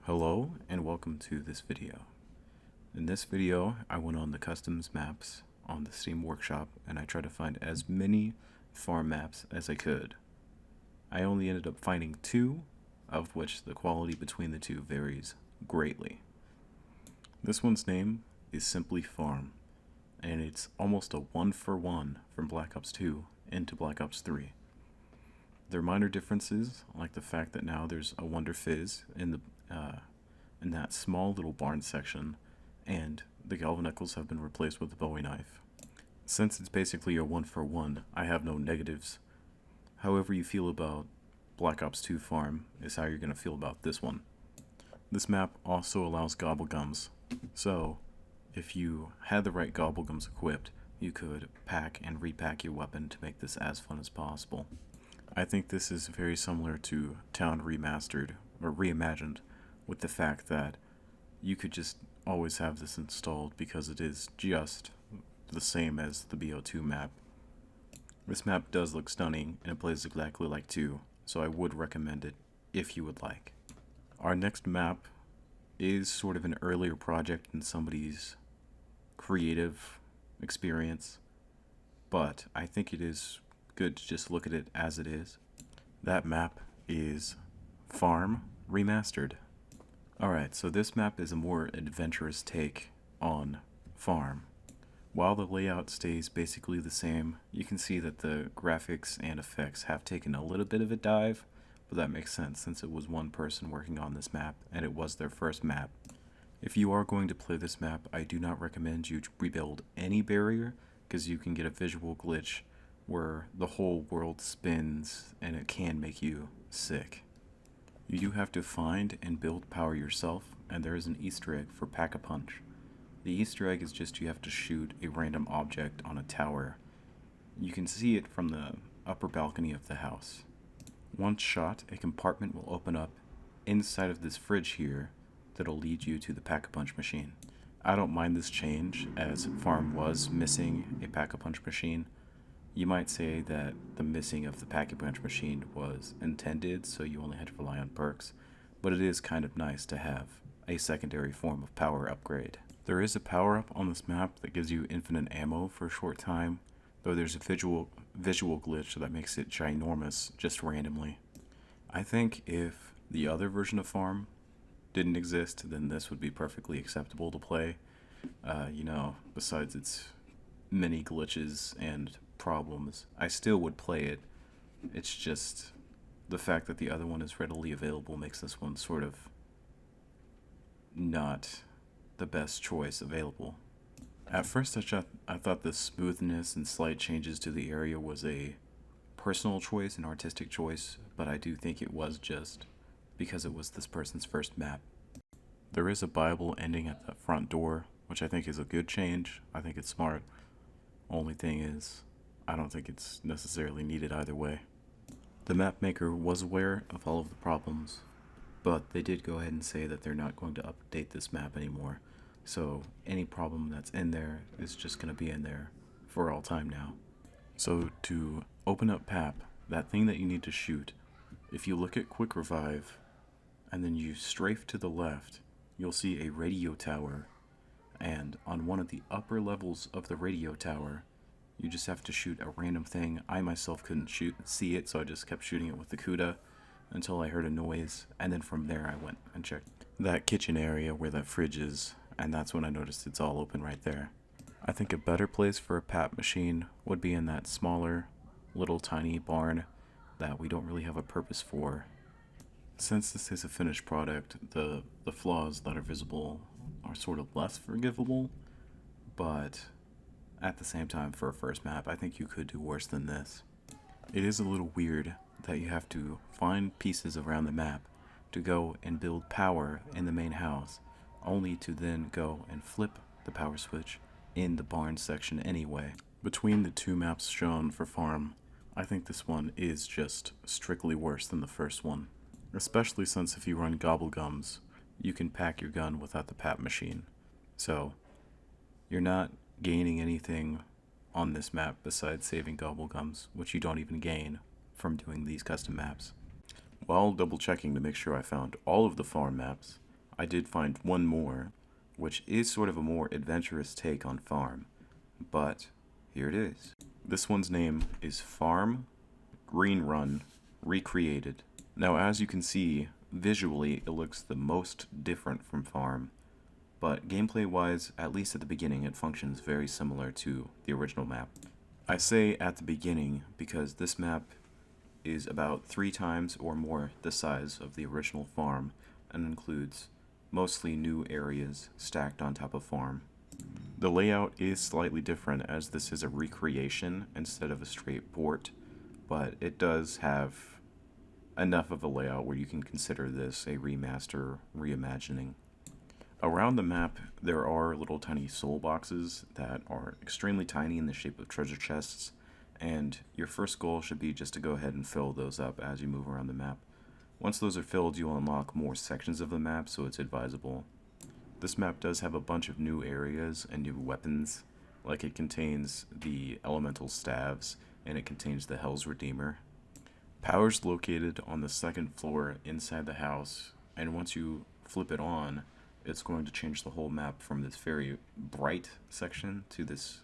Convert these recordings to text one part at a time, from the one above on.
Hello and welcome to this video. In this video, I went on the customs maps on the Steam Workshop and I tried to find as many farm maps as I could. I only ended up finding 2, of which the quality between the 2 varies greatly. This one's name is simply Farm, and it's almost a 1-for-1 from Black Ops 2 into Black Ops 3. There are minor differences, like the fact that now there's a Wonder Fizz in that small little barn section, and the galvanicals have been replaced with a Bowie knife. Since it's basically a 1-for-1, I have no negatives. However you feel about Black Ops 2 Farm is how you're going to feel about this one. This map also allows gobblegums, so if you had the right gobblegums equipped, you could pack and repack your weapon to make this as fun as possible. I think this is very similar to Town Remastered, or Reimagined, with the fact that you could just always have this installed because it is just the same as the BO2 map. This map does look stunning and it plays exactly like 2, so I would recommend it if you would like. Our next map is sort of an earlier project in somebody's creative experience, but I think it is good to just look at it as it is. That map is Farm Remastered. Alright, so this map is a more adventurous take on Farm. While the layout stays basically the same, you can see that the graphics and effects have taken a little bit of a dive, but that makes sense since it was one person working on this map and it was their first map. If you are going to play this map, I do not recommend you to rebuild any barrier because you can get a visual glitch where the whole world spins and it can make you sick. You do have to find and build power yourself, and there is an Easter egg for Pack-a-Punch. The Easter egg is just you have to shoot a random object on a tower. You can see it from the upper balcony of the house. Once shot, a compartment will open up inside of this fridge here that'll lead you to the Pack-a-Punch machine. I don't mind this change, as Farm was missing a Pack-a-Punch machine. You might say that the missing of the Pack-a-Punch machine was intended, so you only had to rely on perks, but it is kind of nice to have a secondary form of power upgrade. There is a power-up on this map that gives you infinite ammo for a short time, though there's a visual glitch that makes it ginormous just randomly. I think if the other version of Farm didn't exist, then this would be perfectly acceptable to play. Besides its many glitches and problems, I still would play it. It's just the fact that the other one is readily available makes this one sort of not the best choice available. At first I thought the smoothness and slight changes to the area was a personal choice, an artistic choice, but I do think it was just because it was this person's first map. There is a Bible ending at that front door, which I think is a good change. I think it's smart. Only thing is, I don't think it's necessarily needed either way. The map maker was aware of all of the problems, but they did go ahead and say that they're not going to update this map anymore. So any problem that's in there is just going to be in there for all time now. So to open up PAP, that thing that you need to shoot, if you look at Quick Revive and then you strafe to the left, you'll see a radio tower, and on one of the upper levels of the radio tower, you just have to shoot a random thing. I myself couldn't see it, so I just kept shooting it with the Kuda until I heard a noise, and then from there I went and checked that kitchen area where that fridge is, and that's when I noticed it's all open right there. I think a better place for a PAP machine would be in that smaller, little tiny barn that we don't really have a purpose for. Since this is a finished product, the flaws that are visible are sort of less forgivable, but at the same time, for a first map, I think you could do worse than this. It is a little weird that you have to find pieces around the map to go and build power in the main house, only to then go and flip the power switch in the barn section anyway. Between the 2 maps shown for Farm, I think this one is just strictly worse than the first one. Especially since if you run gobblegums, you can pack your gun without the PAP machine. So, you're not gaining anything on this map besides saving gobblegums, which you don't even gain from doing these custom maps. While double checking to make sure I found all of the farm maps, I did find one more, which is sort of a more adventurous take on Farm, but here it is. This one's name is Farm Greenrun Recreated. Now, as you can see, visually it looks the most different from Farm, but gameplay-wise, at least at the beginning, it functions very similar to the original map. I say at the beginning because this map is about 3 times or more the size of the original Farm and includes mostly new areas stacked on top of Farm. The layout is slightly different as this is a recreation instead of a straight port, but it does have enough of a layout where you can consider this a remaster reimagining. Around the map, there are little tiny soul boxes that are extremely tiny in the shape of treasure chests, and your first goal should be just to go ahead and fill those up as you move around the map. Once those are filled, you'll unlock more sections of the map, so it's advisable. This map does have a bunch of new areas and new weapons, like it contains the elemental staves, and it contains the Hell's Redeemer. Power's located on the 2nd floor inside the house, and once you flip it on, it's going to change the whole map from this very bright section to this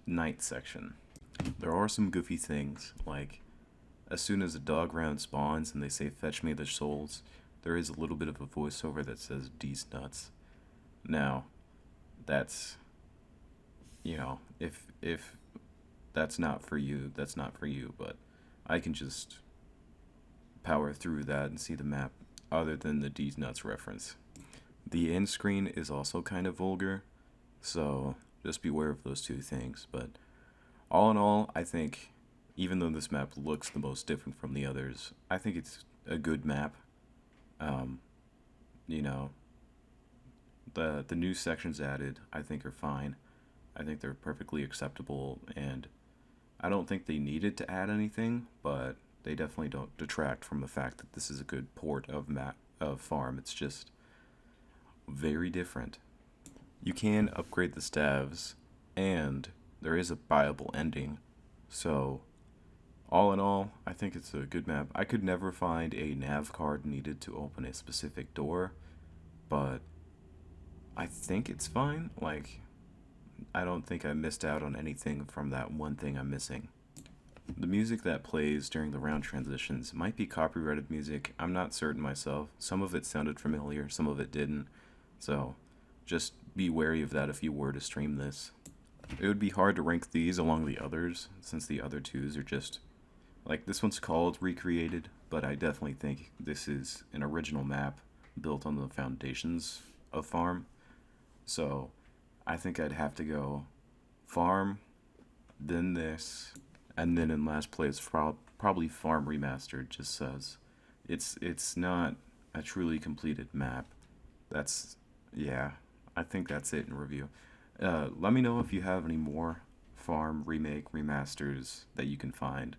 night section. There are some goofy things, like as soon as a dog round spawns and they say fetch me the souls, there is a little bit of a voiceover that says "D's nuts." Now, that's, you know, if that's not for you, that's not for you, but I can just power through that and see the map other than the D's nuts reference. The end screen is also kind of vulgar, so just beware of those 2 things, but all in all, I think, even though this map looks the most different from the others, I think it's a good map. You know, the new sections added, I think, are fine. I think they're perfectly acceptable, and I don't think they needed to add anything, but they definitely don't detract from the fact that this is a good port of Farm. It's just very different. You can upgrade the staves, and there is a buyable ending, so all in all, I think it's a good map. I could never find a nav card needed to open a specific door, but I think it's fine. Like, I don't think I missed out on anything from that one thing I'm missing. The music that plays during the round transitions might be copyrighted music. I'm not certain myself. Some of it sounded familiar, some of it didn't. So just be wary of that if you were to stream this. It would be hard to rank these along the others, since the other 2s are just, like, this one's called Recreated, but I definitely think this is an original map built on the foundations of Farm. So I think I'd have to go Farm, then this, and then in last place probably Farm Remastered, just says it's not a truly completed map. Yeah, I think that's it in review. Let me know if you have any more Farm remake remasters that you can find.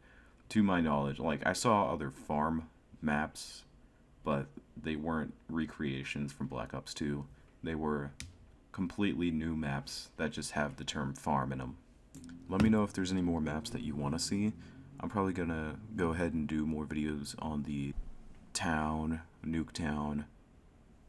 To my knowledge, like, I saw other Farm maps, but they weren't recreations from Black Ops 2. They were completely new maps that just have the term Farm in them. Let me know if there's any more maps that you want to see. I'm probably gonna go ahead and do more videos on the Town, Nuketown,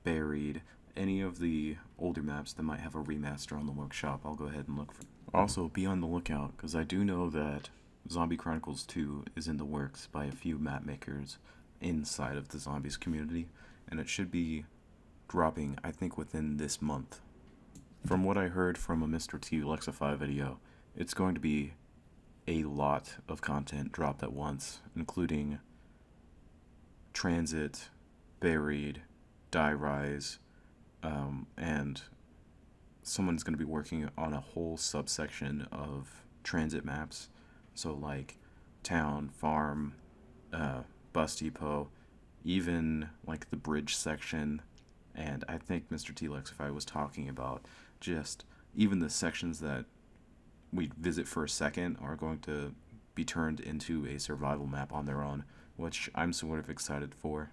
Buried, any of the older maps that might have a remaster on the workshop. I'll go ahead and look for. Also, be on the lookout, because I do know that Zombie Chronicles 2 is in the works by a few map makers inside of the Zombies community, and it should be dropping, I think, within this month. From what I heard from a Mr. T Lexify video, it's going to be a lot of content dropped at once, including Transit, Buried, Die Rise, and someone's going to be working on a whole subsection of transit maps. So like Town, Farm, Bus Depot, even like the bridge section, and I think Mr. T Lexify was talking about just even the sections that we visit for a second are going to be turned into a survival map on their own, which I'm sort of excited for.